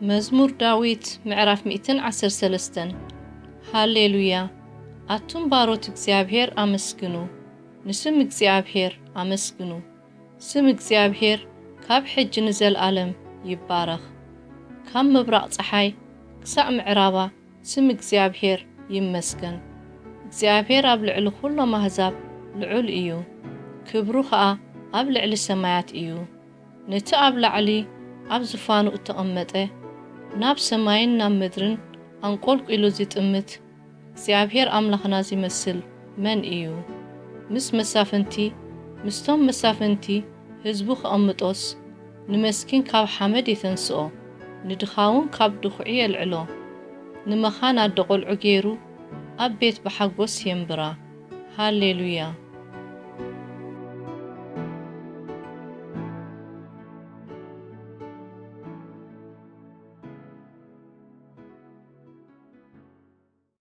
መዝሙር ዳዊት ምዕራፍ 113 ሃሌሉያ አቱም ባሮት እግዚአብሔር አመስግኑ ንስም እግዚአብሔር አመስግኑ ስም እግዚአብሔር ካብ ሕጂ ንዘለዓለም ይባረኽ ካብ ምብራቕ ፀሓይ ክሳዕ ምዕራባ ስም እግዚአብሔር ይመስገን እግዚአብሔር ኣብ ልዕሊ ኩሎም ኣሕዛብ ልዑል እዩ ክብሩ ኸኣ ኣብ ልዕሊ ሰማያት እዩ ነቲ ኣብ ላዕሊ ኣብ ዝፋኑ እተቐመጠ ናብ ሰማይን ናብ ምድርን አንቆልቁሉ ዝጥምት እግዚአብሔር አምላኽና ዝመስል መን እዩ ምስ መሳፍንቲ ምስቶም መሳፍንቲ ህዝቡ ኸቐምጦስ ንመስኪን ካብ ሓመድ የተንስኦ ንድኻውን ካብ ድኹዒ የልዕሎ ንመኻን ኣደቖልዑ ገይሩ ኣብ ቤት ብሓጎስ የንብራ ሃሌሉያ